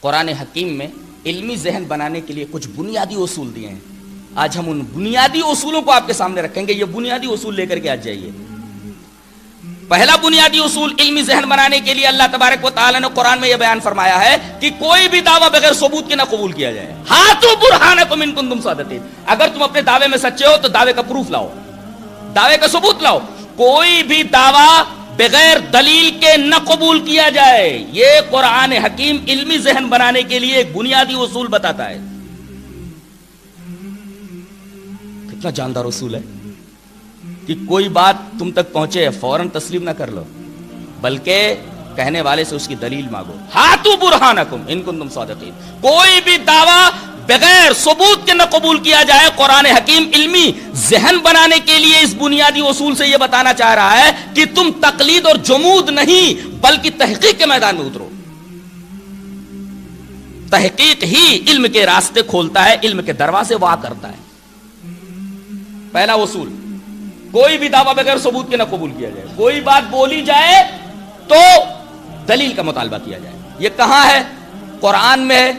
قرآن حکیم میں علمی ذہن بنانے کے لیے کچھ بنیادی اصول دیے ہیں. آج ہم ان بنیادی اصولوں کو آپ کے سامنے رکھیں گے. یہ بنیادی اصول لے کر کے آج جائیے. پہلا بنیادی اصول علمی ذہن بنانے کے لیے اللہ تبارک و تعالی نے قرآن میں یہ بیان فرمایا ہے کہ کوئی بھی دعویٰ بغیر ثبوت کے نہ قبول کیا جائے. ہاتھوں برہانکم ان کنتم صادقین. اگر تم اپنے دعوے میں سچے ہو تو دعوے کا پروف لاؤ, دعوے کا ثبوت لاؤ. کوئی بھی دعویٰ بغیر دلیل کے نہ قبول کیا جائے. یہ قرآن حکیم علمی ذہن بنانے کے لیے ایک بنیادی اصول بتاتا ہے. کتنا جاندار اصول ہے کہ کوئی بات تم تک پہنچے فوراً تسلیم نہ کر لو, بلکہ کہنے والے سے اس کی دلیل مانگو. ہاتھو برہانکم ان کنتم صادقین. کوئی بھی دعویٰ بغیر ثبوت کے نہ قبول کیا جائے. قرآن حکیم علمی ذہن بنانے کے لیے اس بنیادی اصول سے یہ بتانا چاہ رہا ہے کہ تم تقلید اور جمود نہیں بلکہ تحقیق کے میدان میں اترو. تحقیق ہی علم کے راستے کھولتا ہے, علم کے دروازے وا کرتا ہے. پہلا اصول, کوئی بھی دعویٰ بغیر ثبوت کے نہ قبول کیا جائے. کوئی بات بولی جائے تو دلیل کا مطالبہ کیا جائے. یہ کہاں ہے؟ قرآن میں ہے,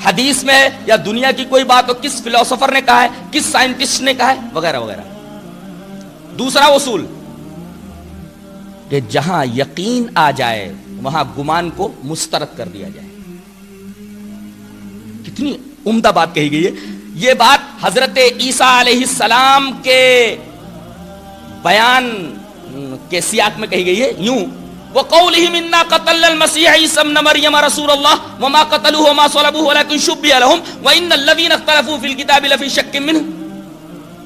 حدیث میں ہے, یا دنیا کی کوئی بات ہو, کس فلسفر نے کہا ہے, کس سائنٹسٹ نے کہا ہے, وغیرہ وغیرہ. دوسرا اصول کہ جہاں یقین آ جائے وہاں گمان کو مسترد کر دیا جائے. کتنی عمدہ بات کہی گئی ہے. یہ بات حضرت عیسیٰ علیہ السلام کے بیان کے سیاق میں کہی گئی ہے یوں: وَقَوْلِهِمْ إِنَّا قَتَلْنَا الْمَسِيحَ عِيسَى ابْنَ مَرْيَمَ رَسُولَ اللَّهِ وَمَا قَتَلُوهُ وَمَا صَلَبُوهُ وَلَكِنْ شُبِّهَ لَهُمْ وَإِنَّ الَّذِينَ اخْتَلَفُوا فِي الْكِتَابِ لَفِي شَكٍّ مِّنْهُ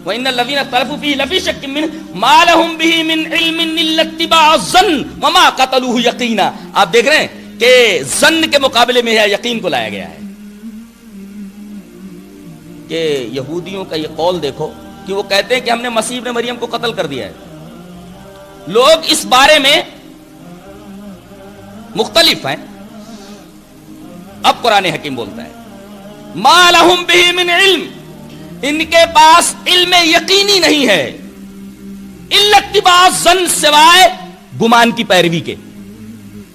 وَإِنَّ الَّذِينَ اخْتَلَفُوا فِيهِ لَفِي شَكٍّ مِّنْهُ مَا لَهُمْ بِهِ مِنْ عِلْمٍ إِلَّا اتِّبَاعَ الظَّنِّ وَمَا قَتَلُوهُ يَقِينًا. آپ دیکھ رہے ہیں کہ ظن کے مقابلے میں یقین کو لایا گیا ہے. کہ یہودیوں کا یہ قول دیکھو کہ وہ کہتے ہیں کہ ہم نے مسیح ابن مریم کو قتل کر دیا ہے. لوگ اس بارے میں مختلف ہیں. اب قرآن حکیم بولتا ہے ما لہم بہ من علم, ان کے پاس علم یقینی نہیں ہے, الا اتباع الظن, سوائے گمان کی پیروی کے.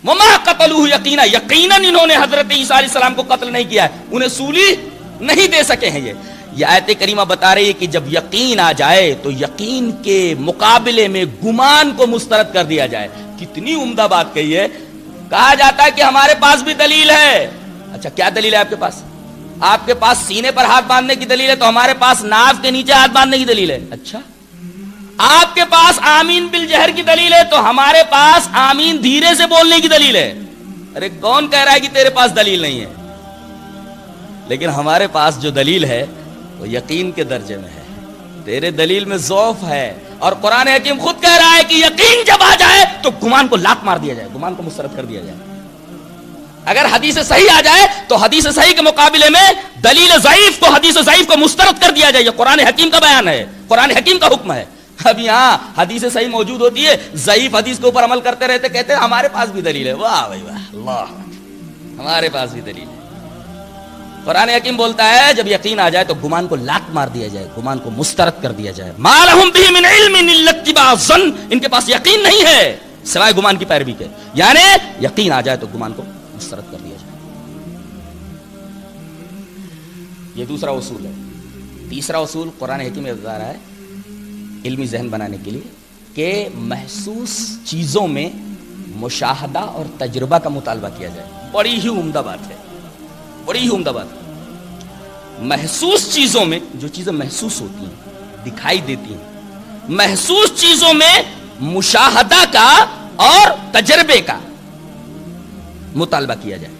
وما قتلوہ یقینا, یقیناً انہوں نے حضرت عیسیٰ علیہ السلام کو قتل نہیں کیا ہے, انہیں سولی نہیں دے سکے ہیں. یہ آیت کریمہ بتا رہی ہے کہ جب یقین آ جائے تو یقین کے مقابلے میں گمان کو مسترد کر دیا جائے. کتنی عمدہ بات کہی ہے. کہا جاتا ہے کہ ہمارے پاس بھی دلیل ہے. اچھا, کیا دلیل ہے آپ کے پاس؟ آپ کے پاس سینے پر ہاتھ باندھنے کی دلیل ہے, تو ہمارے پاس ناف کے نیچے ہاتھ باندھنے کی دلیل ہے. اچھا, آپ کے پاس آمین بالجہر کی دلیل ہے, تو ہمارے پاس آمین دھیرے سے بولنے کی دلیل ہے. ارے کون کہہ رہا ہے کہ تیرے پاس دلیل نہیں ہے؟ لیکن ہمارے پاس جو دلیل ہے وہ یقین کے درجے میں ہے, تیرے دلیل میں ضعف ہے. اور قرآن حکیم خود کہہ رہا ہے کہ یقین جب آ جائے تو گمان کو لات مار دیا جائے, گمان کو مسترد کر دیا جائے. اگر حدیث صحیح آ جائے تو حدیث صحیح کے مقابلے میں دلیل ضعیف کو, حدیث ضعیف کو مسترد کر دیا جائے. یہ قرآن حکیم کا بیان ہے, قرآن حکیم کا حکم ہے. اب یہاں حدیث صحیح موجود ہوتی ہے, ضعیف حدیث کے اوپر عمل کرتے رہتے, کہتے ہیں ہمارے پاس بھی دلیل ہے. واہ بھائی واہ, اللہ, ہمارے پاس بھی دلیل ہے. قرآن حکیم بولتا ہے جب یقین آ جائے تو گمان کو لات مار دیا جائے, گمان کو مسترد کر دیا جائے. ما لہم بہ من علم الا اتباع الظن, ان کے پاس یقین نہیں ہے سوائے گمان کی پیروی کے. یعنی یقین آ جائے تو گمان کو مسترد کر دیا جائے. یہ دوسرا اصول ہے. تیسرا اصول قرآن حکیم میں بتا رہا ہے علمی ذہن بنانے کے لیے کہ محسوس چیزوں میں مشاہدہ اور تجربہ کا مطالبہ کیا جائے. بڑی ہی عمدہ بات ہے, بڑی ہی عمدہ بات ہے. محسوس چیزوں میں, جو چیزیں محسوس ہوتی ہیں, دکھائی دیتی ہیں, محسوس چیزوں میں مشاہدہ کا اور تجربے کا مطالبہ کیا جائے.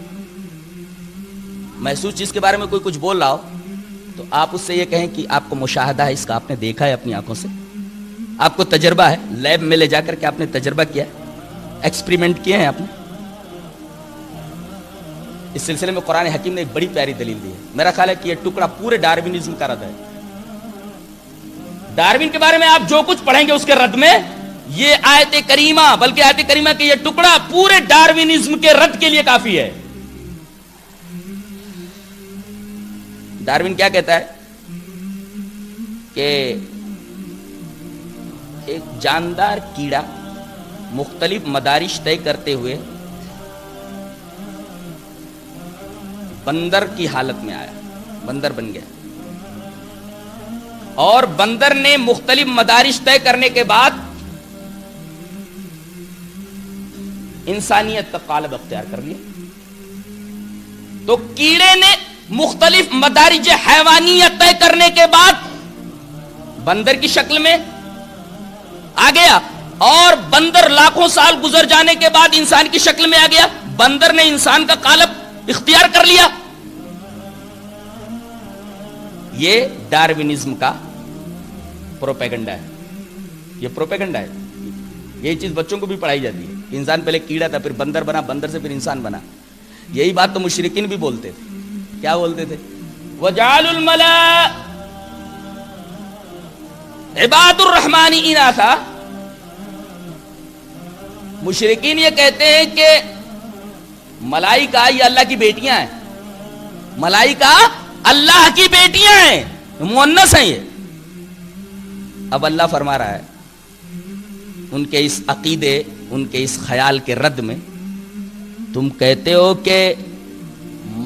محسوس چیز کے بارے میں کوئی کچھ بول رہا ہو تو آپ اس سے یہ کہیں کہ آپ کو مشاہدہ ہے, اس کا آپ نے دیکھا ہے اپنی آنکھوں سے, آپ کو تجربہ ہے, لیب میں لے جا کر کے آپ نے تجربہ کیا ہے, ایکسپریمنٹ کیے ہیں آپ نے. اس سلسلے میں قرآن حکیم نے ایک بڑی پیاری دلیل دی ہے. میرا خیال ہے کہ یہ ٹکڑا پورے ڈاروینزم کا رد ہے. ڈاروین کے بارے میں آپ جو کچھ پڑھیں گے اس کے رد میں یہ آیت کریمہ, بلکہ آیت کریمہ کہ یہ ٹکڑا پورے ڈاروینزم کے رد کے لیے کافی ہے. ڈاروین کیا کہتا ہے کہ ایک جاندار کیڑا مختلف مدارج طے کرتے ہوئے بندر کی حالت میں آیا، بندر بن گیا، اور بندر نے مختلف مدارج طے کرنے کے بعد انسانیت کا قالب اختیار کر لیا. تو کیڑے نے مختلف مدارج حیوانیت طے کرنے کے بعد بندر کی شکل میں آ گیا، اور بندر لاکھوں سال گزر جانے کے بعد انسان کی شکل میں آ گیا. بندر نے انسان کا قالب اختیار کر لیا. یہ ڈارونزم کا پروپیگنڈا ہے، یہ پروپیگنڈا ہے. یہی چیز بچوں کو بھی پڑھائی جاتی ہے. انسان پہلے کیڑا تھا، پھر بندر بنا، بندر سے پھر انسان بنا. یہی بات تو مشرکین بھی بولتے تھے. کیا بولتے تھے؟ وَجَعَلُوا الْمَلَائِكَةَ عباد الرحمن اناثا. مشرکین یہ کہتے ہیں کہ ملائکہ یہ اللہ کی بیٹیاں ہیں، ملائکہ اللہ کی بیٹیاں ہیں، مؤنث ہیں. یہ اب اللہ فرما رہا ہے ان کے اس عقیدے، ان کے اس خیال کے رد میں، تم کہتے ہو کہ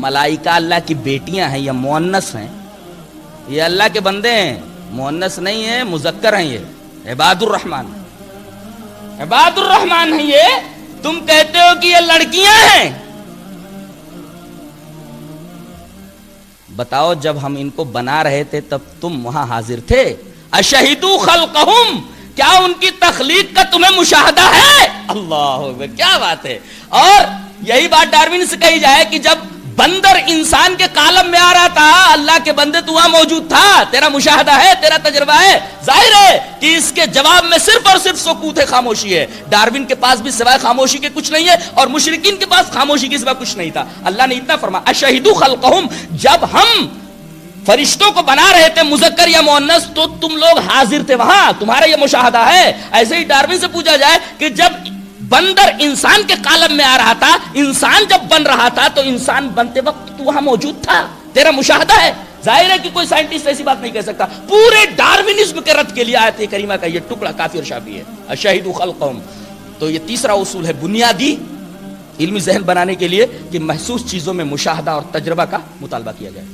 ملائکہ اللہ کی بیٹیاں ہیں یا مؤنث ہیں، یہ اللہ کے بندے ہیں، مؤنث نہیں ہے، مذکر ہیں. یہ عباد الرحمن، عباد الرحمن ہیں. یہ تم کہتے ہو کہ یہ لڑکیاں ہیں. بتاؤ جب ہم ان کو بنا رہے تھے تب تم وہاں حاضر تھے؟ اشہدوا خلقہم، کیا ان کی تخلیق کا تمہیں مشاہدہ ہے؟ اللہ اکبر، کیا بات ہے. اور یہی بات ڈارون سے کہی جائے کہ جب بندر انسان کے قالب میں آ رہا تھا، اللہ کے بندے تو وہاں موجود تھا، تیرا مشاہدہ ہے، تیرا تجربہ ہے. ظاہر ہے کہ اس کے جواب میں صرف اور صرف سکوت ہے، خاموشی ہے. ڈارون کے پاس بھی سوائے خاموشی کے کچھ نہیں ہے، اور مشرکین کے پاس خاموشی کے سوا کچھ نہیں تھا. اللہ نے اتنا فرمایا اشہدوا خلقہم، جب ہم فرشتوں کو بنا رہے تھے مذکر یا مؤنث تو تم لوگ حاضر تھے وہاں، تمہارا یہ مشاہدہ ہے. ایسے ہی ڈارون سے پوچھا جائے کہ جب بندر انسان کے قالب میں آ رہا تھا، انسان جب بن رہا تھا تو انسان بنتے وقت تو وہاں موجود تھا، تیرا مشاہدہ ہے. ظاہر ہے کہ کوئی سائنٹسٹ ایسی بات نہیں کہہ سکتا. پورے ڈارونزم کے رد کے لیے آیت کریمہ کا یہ ٹکڑا کافی اور شافی ہے. اشہدوا خلقہم. تو یہ تیسرا اصول ہے بنیادی علمی ذہن بنانے کے لیے کہ محسوس چیزوں میں مشاہدہ اور تجربہ کا مطالبہ کیا جائے.